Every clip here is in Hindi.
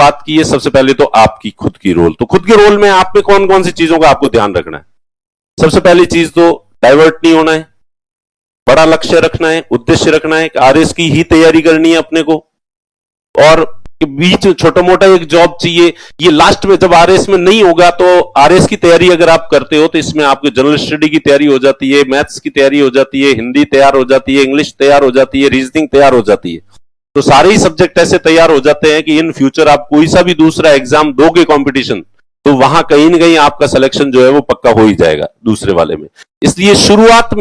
बात की है सबसे पहले तो आपकी खुद की रोल। तो खुद के रोल में आप में कौन कौन सी चीजों का आपको ध्यान रखना है? सबसे पहली चीज तो डाइवर्ट नहीं होना है, बड़ा लक्ष्य रखना है, उद्देश्य रखना है, आरएस की ही तैयारी करनी है अपने को, और बीच छोटा मोटा एक जॉब चाहिए। ये लास्ट में जब आरएस में नहीं होगा तो आरएस की तैयारी अगर आप करते हो तो इसमें आपकी जनरल स्टडी की तैयारी हो जाती है, मैथ्स की तैयारी हो जाती है, हिंदी तैयार हो जाती है, इंग्लिश तैयार हो जाती है, रीजनिंग तैयार हो जाती है। तो सारे ही सब्जेक्ट ऐसे तैयार हो जाते हैं कि इन फ्यूचर आप कोई सा भी दूसरा एग्जाम दोगे कंपटीशन, तो वहां कहीं ना कहीं आपका सिलेक्शन जो है वो पक्का हो ही जाएगा दूसरे वाले में। इसलिए शुरुआत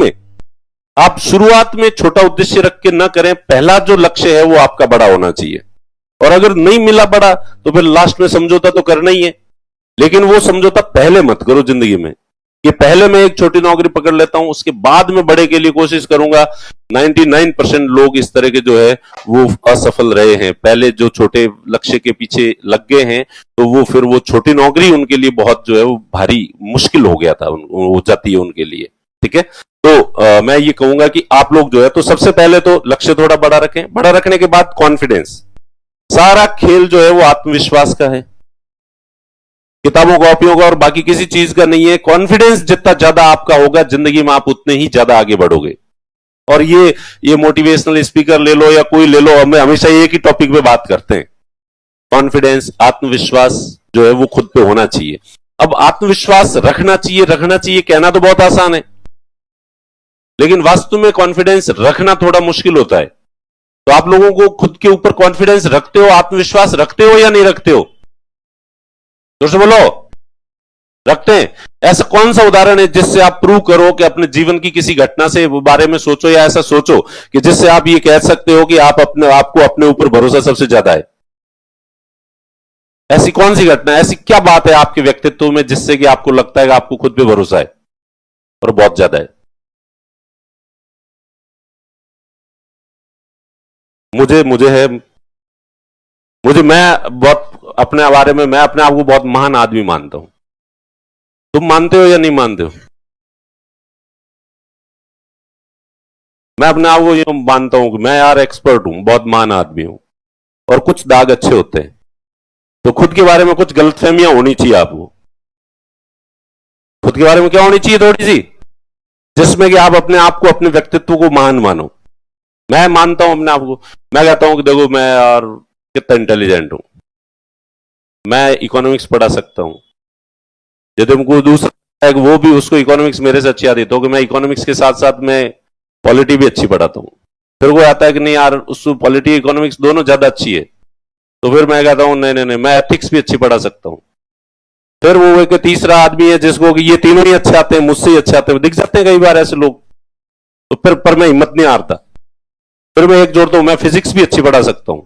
में छोटा उद्देश्य रख के ना करें, पहला जो लक्ष्य है वो आपका बड़ा होना चाहिए। और अगर नहीं मिला बड़ा तो फिर लास्ट में समझौता तो करना ही है, लेकिन वो समझौता पहले मत करो जिंदगी में कि पहले मैं एक छोटी नौकरी पकड़ लेता हूं, उसके बाद में बड़े के लिए कोशिश करूंगा। 99% लोग इस तरह के जो है वो असफल रहे हैं। पहले जो छोटे लक्ष्य के पीछे लग गए हैं तो वो फिर वो छोटी नौकरी उनके लिए बहुत जो है वो भारी मुश्किल हो गया था, हो जाती है उनके लिए। ठीक है, तो मैं ये कहूंगा कि आप लोग जो है तो सबसे पहले तो लक्ष्य थोड़ा बड़ा रखें। बड़ा रखने के बाद कॉन्फिडेंस। सारा खेल जो है वो आत्मविश्वास का है, किताबों कॉपियों का और बाकी किसी चीज का नहीं है। कॉन्फिडेंस जितना ज्यादा आपका होगा जिंदगी में आप उतने ही ज्यादा आगे बढ़ोगे। और ये मोटिवेशनल स्पीकर ले लो या कोई ले लो, हमें हमेशा एक ही टॉपिक पे बात करते हैं, कॉन्फिडेंस, आत्मविश्वास जो है वो खुद पे होना चाहिए। अब आत्मविश्वास रखना चाहिए कहना तो बहुत आसान है, लेकिन वास्तव में कॉन्फिडेंस रखना थोड़ा मुश्किल होता है। तो आप लोगों को खुद के ऊपर कॉन्फिडेंस रखते हो, आत्मविश्वास रखते हो या नहीं रखते हो? जोर से बोलो, रखते हैं। ऐसा कौन सा उदाहरण है जिससे आप प्रूव करो कि अपने जीवन की किसी घटना से बारे में सोचो या ऐसा सोचो कि जिससे आप ये कह सकते हो कि आपको अपने ऊपर भरोसा सबसे ज्यादा है? ऐसी कौन सी घटना है, ऐसी क्या बात है आपके व्यक्तित्व में जिससे कि आपको लगता है कि आपको खुद पे भरोसा है और बहुत ज्यादा है? मैं बहुत अपने बारे में, मैं अपने आप को बहुत महान आदमी मानता हूं। तुम मानते हो या नहीं मानते हो? मैं अपने आप को ये मानता हूं कि मैं यार एक्सपर्ट हूं, बहुत महान आदमी हूं। और कुछ दाग अच्छे होते हैं, तो खुद के बारे में कुछ गलतफहमियां होनी चाहिए आपको। खुद के बारे में क्या होनी चाहिए? थोड़ी सी, जिसमें कि आप अपने आप को, अपने व्यक्तित्व को महान मानो। मैं मानता हूं अपने आप को, मैं कहता हूं कि देखो मैं यार कितना इंटेलिजेंट हूं, मैं इकोनॉमिक्स पढ़ा सकता हूं। यदि हमको दूसरा है वो भी, उसको इकोनॉमिक्स मेरे से अच्छी आती है, तो कि मैं इकोनॉमिक्स के साथ साथ मैं पॉलिटी भी अच्छी पढ़ाता हूं। फिर वो आता है कि नहीं यार उसको पॉलिटी इकोनॉमिक्स दोनों ज्यादा अच्छी है, तो फिर मैं कहता हूं नहीं मैं एथिक्स भी अच्छी पढ़ा सकता हूं। फिर वो एक तीसरा आदमी है जिसको कि ये तीनों ही अच्छे आते हैं, मुझसे ही अच्छे आते हैं, दिख जाते हैं कई बार ऐसे लोग। तो फिर पर मैं हिम्मत नहीं हारता, फिर मैं एक जोड़ता हूं, मैं फिजिक्स भी अच्छी पढ़ा सकता हूं।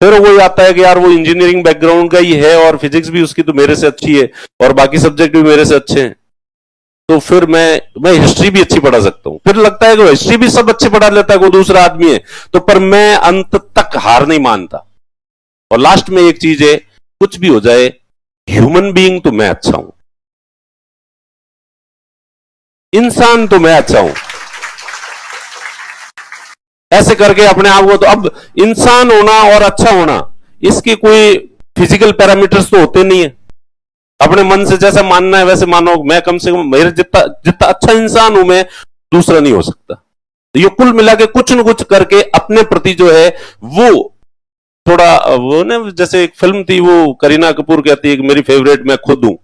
फिर वो आता है कि यार वो इंजीनियरिंग बैकग्राउंड का ही है और फिजिक्स भी उसकी तो मेरे से अच्छी है और बाकी सब्जेक्ट भी मेरे से अच्छे हैं, तो फिर मैं हिस्ट्री भी अच्छी पढ़ा सकता हूं। फिर लगता है कि हिस्ट्री भी सब अच्छे पढ़ा लेता है, कोई दूसरा आदमी है, तो पर मैं अंत तक हार नहीं मानता। और लास्ट में एक चीज है, कुछ भी हो जाए, ह्यूमन बीइंग तो मैं अच्छा हूं, इंसान तो मैं अच्छा हूं। ऐसे करके अपने आप को, तो अब इंसान होना और अच्छा होना, इसके कोई फिजिकल पैरामीटर्स तो होते नहीं है। अपने मन से जैसा मानना है वैसे मानो। मैं कम से कम मेरे जितना अच्छा इंसान हूं मैं, दूसरा नहीं हो सकता। तो ये कुल मिला के कुछ न कुछ करके अपने प्रति जो है वो थोड़ा, वो ना जैसे एक फिल्म थी, वो करीना कपूर कहती है कि मेरी फेवरेट मैं खुद हूं,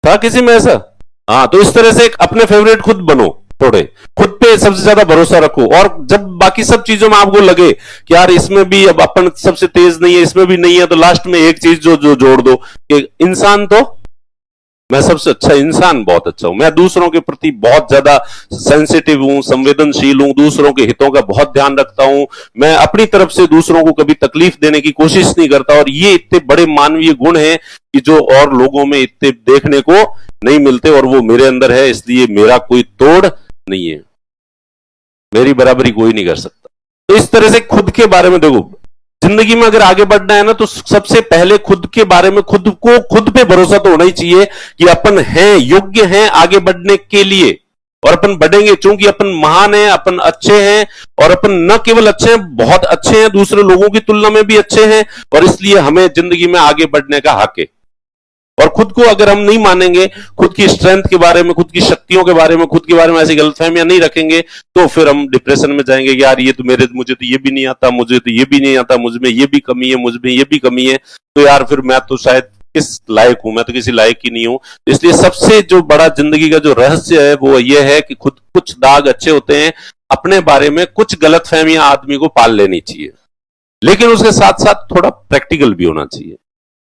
था किसी में ऐसा? हाँ, तो इस तरह से अपने फेवरेट खुद बनो, थोड़े खुद पे सबसे ज्यादा भरोसा रखो। और जब बाकी सब चीजों में आपको लगे कि यार इसमें भी अब अपन सबसे तेज नहीं है, इसमें भी नहीं है, तो लास्ट में एक चीज जो जोड़ दो कि इंसान तो मैं सबसे अच्छा इंसान, बहुत अच्छा हूं, मैं दूसरों के प्रति बहुत ज्यादा सेंसिटिव हूं, संवेदनशील हूं, दूसरों के हितों का बहुत ध्यान रखता हूं, मैं अपनी तरफ से दूसरों को कभी तकलीफ देने की कोशिश नहीं करता। और ये इतने बड़े मानवीय गुण हैं कि जो और लोगों में इतने देखने को नहीं मिलते, और वो मेरे अंदर है, इसलिए मेरा कोई तोड़ नहीं है, मेरी बराबरी कोई नहीं कर सकता। तो इस तरह से खुद के बारे में देखो, जिंदगी में अगर आगे बढ़ना है ना, तो सबसे पहले खुद के बारे में, खुद को, खुद पे भरोसा तो होना ही चाहिए कि अपन हैं, योग्य हैं आगे बढ़ने के लिए। और अपन बढ़ेंगे, क्योंकि अपन महान हैं, अपन अच्छे हैं, और अपन न केवल अच्छे हैं, बहुत अच्छे हैं, दूसरे लोगों की तुलना में भी अच्छे हैं, और इसलिए हमें जिंदगी में आगे बढ़ने का हक है। और खुद को अगर हम नहीं मानेंगे, खुद की स्ट्रेंथ के बारे में, खुद की शक्तियों के बारे में, खुद के बारे में ऐसी गलतफहमियां नहीं रखेंगे, तो फिर हम डिप्रेशन में जाएंगे कि यार ये तो मुझे तो ये भी नहीं आता, मुझे तो ये भी नहीं आता, मुझ में ये भी कमी है, मुझ में ये भी कमी है, तो यार फिर मैं तो शायद किस लायक हूं, मैं तो किसी लायक ही नहीं हूं। इसलिए सबसे जो बड़ा जिंदगी का जो रहस्य है वो ये है कि खुद कुछ दाग अच्छे होते हैं, अपने बारे में कुछ गलतफहमियां आदमी को पाल लेनी चाहिए, लेकिन उसके साथ साथ थोड़ा प्रैक्टिकल भी होना चाहिए।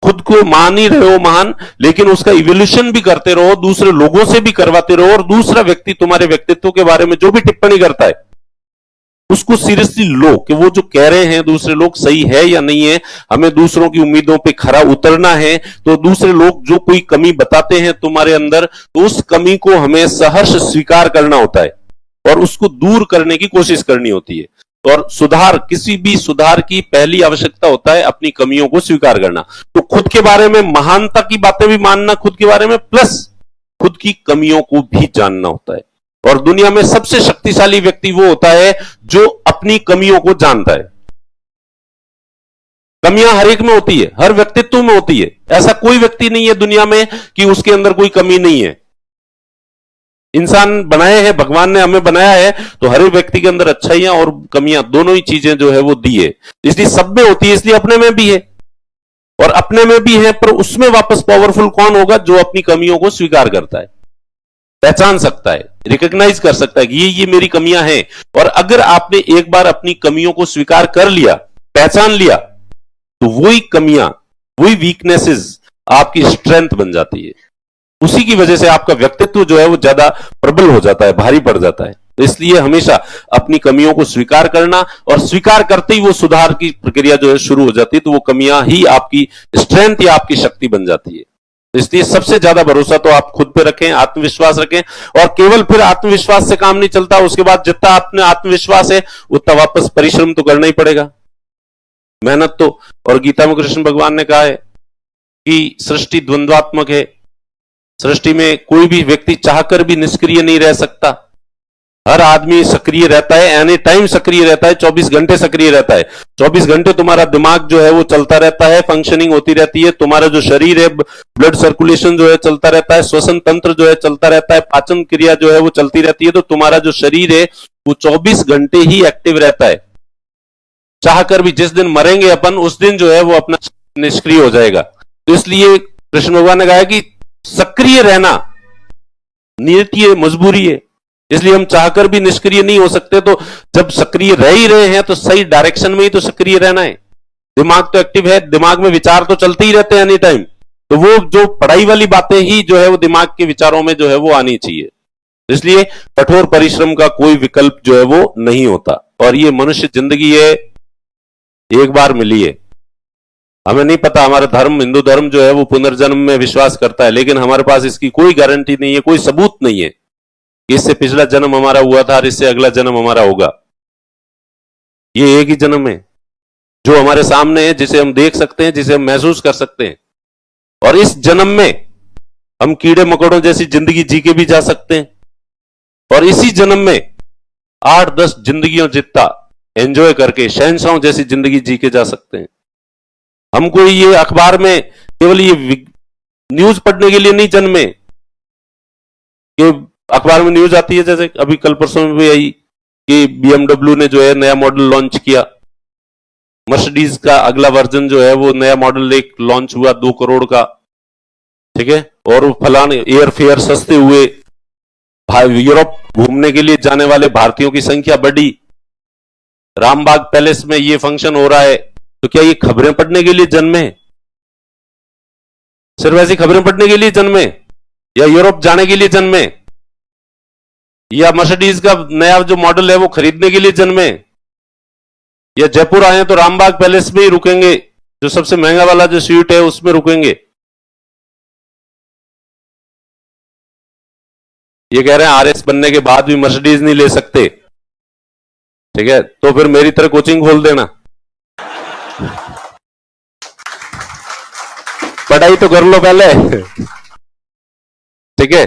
खुद को मान ही रहे हो महान, लेकिन उसका इवोल्यूशन भी करते रहो, दूसरे लोगों से भी करवाते रहो, और दूसरा व्यक्ति तुम्हारे व्यक्तित्व के बारे में जो भी टिप्पणी करता है उसको सीरियसली लो कि वो जो कह रहे हैं दूसरे लोग सही है या नहीं है। हमें दूसरों की उम्मीदों पे खरा उतरना है, तो दूसरे लोग जो कोई कमी बताते हैं तुम्हारे अंदर, तो उस कमी को हमें सहर्ष स्वीकार करना होता है और उसको दूर करने की कोशिश करनी होती है। और सुधार, किसी भी सुधार की पहली आवश्यकता होता है अपनी कमियों को स्वीकार करना। तो खुद के बारे में महानता की बातें भी मानना खुद के बारे में, प्लस खुद की कमियों को भी जानना होता है। और दुनिया में सबसे शक्तिशाली व्यक्ति वो होता है जो अपनी कमियों को जानता है। कमियां हर एक में होती है, हर व्यक्तित्व में होती है। ऐसा कोई व्यक्ति नहीं है दुनिया में कि उसके अंदर कोई कमी नहीं है। इंसान बनाए हैं, भगवान ने हमें बनाया है, तो हर एक व्यक्ति के अंदर अच्छाइयां और कमियां दोनों ही चीजें जो है वो दी है। इसलिए सब में होती है, इसलिए अपने में भी है। और अपने में भी है, पर उसमें वापस पावरफुल कौन होगा? जो अपनी कमियों को स्वीकार करता है, पहचान सकता है, रिकॉग्नाइज कर सकता है कि ये मेरी कमियां हैं। और अगर आपने एक बार अपनी कमियों को स्वीकार कर लिया, पहचान लिया, तो वही कमियां, वही वीकनेसेस आपकी स्ट्रेंथ बन जाती है। उसी की वजह से आपका व्यक्तित्व जो है वो ज्यादा प्रबल हो जाता है, भारी पड़ जाता है। तो इसलिए हमेशा अपनी कमियों को स्वीकार करना, और स्वीकार करते ही वो सुधार की प्रक्रिया जो है शुरू हो जाती है, तो वो कमियां ही आपकी स्ट्रेंथ या आपकी शक्ति बन जाती है। इसलिए सबसे ज्यादा भरोसा तो आप खुद पे रखें, आत्मविश्वास रखें। और केवल फिर आत्मविश्वास से काम नहीं चलता, उसके बाद जितना अपने आत्मविश्वास है उतना वापस परिश्रम तो करना ही पड़ेगा, मेहनत तो। और गीता में कृष्ण भगवान ने कहा है कि सृष्टि द्वंद्वात्मक है, सृष्टि में कोई भी व्यक्ति चाहकर भी निष्क्रिय नहीं रह सकता। हर आदमी सक्रिय रहता है, एनी टाइम सक्रिय रहता है, 24 घंटे सक्रिय रहता है। 24 घंटे तुम्हारा दिमाग जो है वो चलता रहता है, फंक्शनिंग होती रहती है। तुम्हारा जो शरीर है, ब्लड सर्कुलेशन जो है चलता रहता है, श्वसन तंत्र जो है चलता रहता है, पाचन क्रिया जो है वो चलती रहती है। तो तुम्हारा जो शरीर है वो 24 घंटे ही एक्टिव रहता है। चाहकर भी जिस दिन मरेंगे अपन, उस दिन जो है वो अपना निष्क्रिय हो जाएगा। तो इसलिए कृष्ण भगवान ने कहा है कि सक्रिय रहना नियति है, मजबूरी है। इसलिए हम चाहकर भी निष्क्रिय नहीं हो सकते। तो जब सक्रिय रह ही रहे हैं तो सही डायरेक्शन में ही तो सक्रिय रहना है। दिमाग तो एक्टिव है, दिमाग में विचार तो चलते ही रहते हैं एनी टाइम। तो वो जो पढ़ाई वाली बातें ही जो है वो दिमाग के विचारों में जो है वो आनी चाहिए। इसलिए कठोर परिश्रम का कोई विकल्प जो है वो नहीं होता। और ये मनुष्य जिंदगी है, एक बार मिली है। हमें नहीं पता, हमारा धर्म, हिंदू धर्म जो है वो पुनर्जन्म में विश्वास करता है, लेकिन हमारे पास इसकी कोई गारंटी नहीं है, कोई सबूत नहीं है कि इससे पिछला जन्म हमारा हुआ था और इससे अगला जन्म हमारा होगा। ये एक ही जन्म है जो हमारे सामने है, जिसे हम देख सकते हैं, जिसे हम महसूस कर सकते हैं। और इस जन्म में हम कीड़े मकोड़ों जैसी जिंदगी जी के भी जा सकते हैं, और इसी जन्म में 8-10 जिंदगियों जितना एंजॉय करके शहंशाहों जैसी जिंदगी जी के जा सकते हैं। हमको ये अखबार में केवल ये न्यूज पढ़ने के लिए नहीं जन्मे कि अखबार में न्यूज आती है, जैसे अभी कल परसों में भी आई कि BMW ने जो है नया मॉडल लॉन्च किया। मर्सिडीज का अगला वर्जन जो है वो नया मॉडल एक लॉन्च हुआ 2 करोड़ का, ठीक है। और फलाने एयर फेयर सस्ते हुए, यूरोप घूमने के लिए जाने वाले भारतीयों की संख्या बढ़ी, रामबाग पैलेस में ये फंक्शन हो रहा है। तो क्या ये खबरें पढ़ने के लिए जन्मे? सिर्फ ऐसी खबरें पढ़ने के लिए जन्मे, या यूरोप जाने के लिए जन्मे, या मर्सिडीज का नया जो मॉडल है वो खरीदने के लिए जन्मे, या जयपुर आए तो रामबाग पैलेस में ही रुकेंगे, जो सबसे महंगा वाला जो स्वीट है उसमें रुकेंगे? ये कह रहे हैं RS बनने के बाद भी मर्सिडीज नहीं ले सकते, ठीक है, तो फिर मेरी तरह कोचिंग खोल देना, पढ़ाई तो कर लो पहले, ठीक है।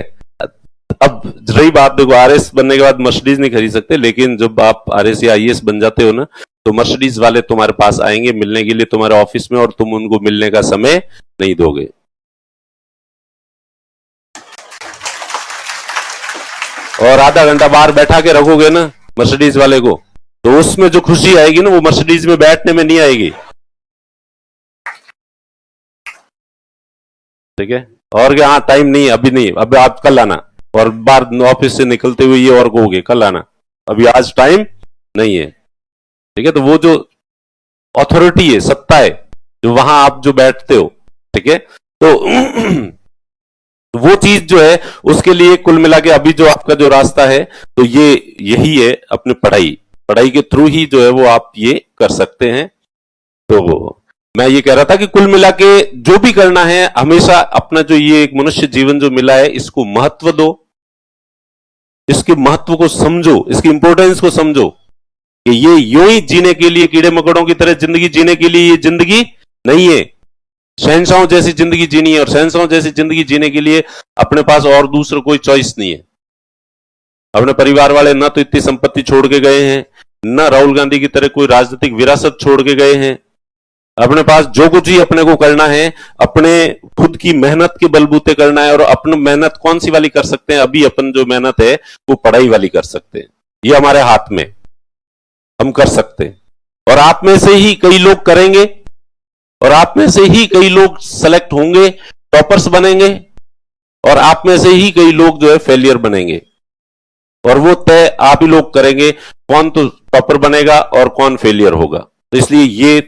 अब रही बात, देखो आरएस बनने के बाद मर्सिडीज नहीं खरीद सकते, लेकिन जब आप आरएस या आईएएस बन जाते हो ना, तो मर्सिडीज वाले तुम्हारे पास आएंगे मिलने के लिए तुम्हारे ऑफिस में, और तुम उनको मिलने का समय नहीं दोगे। और आधा घंटा बाहर बैठा के रखोगे ना मर्सिडीज वाले को, तो उसमें जो खुशी आएगी ना, वो मर्सिडीज में बैठने में नहीं आएगी। ठीक है, और क्या, हाँ टाइम नहीं, अभी नहीं, अभी आप कल आना, और बाहर ऑफिस से निकलते हुए ये और कहोगे कल आना, अभी आज टाइम नहीं है। ठीक है, तो वो जो अथॉरिटी है, सत्ता है, जो वहां आप जो बैठते हो, ठीक है, तो वो चीज जो है, उसके लिए कुल मिला के अभी जो आपका जो रास्ता है, तो ये यही है, अपनी पढ़ाई के थ्रू ही जो है वो आप ये कर सकते हैं। तो मैं ये कह रहा था कि कुल मिला के जो भी करना है, हमेशा अपना जो ये एक मनुष्य जीवन जो मिला है, इसको महत्व दो, इसके महत्व को समझो, इसकी इंपॉर्टेंस को समझो, कि ये यूं ही जीने के लिए, कीड़े मकोड़ों की तरह जिंदगी जीने के लिए ये जिंदगी नहीं है। शहंशाहों जैसी जिंदगी जीनी है, और शहंशाहों जैसी जिंदगी जीने के लिए अपने पास और दूसरा कोई चॉइस नहीं है। अपने परिवार वाले ना तो इतनी संपत्ति छोड़ के गए हैं, ना राहुल गांधी की तरह कोई राजनीतिक विरासत छोड़ के गए हैं। अपने पास जो कुछ ही अपने को करना है, अपने खुद की मेहनत के बलबूते करना है। और अपनी मेहनत कौन सी वाली कर सकते हैं? अभी अपन जो मेहनत है वो पढ़ाई वाली कर सकते हैं, ये हमारे हाथ में, हम कर सकते हैं। और आप में से ही कई लोग करेंगे, और आप में से ही कई लोग सेलेक्ट होंगे, टॉपर्स बनेंगे, और आप में से ही कई लोग जो है फेलियर बनेंगे। और वो तय आप ही लोग करेंगे, कौन तो टॉपर बनेगा और कौन फेलियर होगा। तो इसलिए ये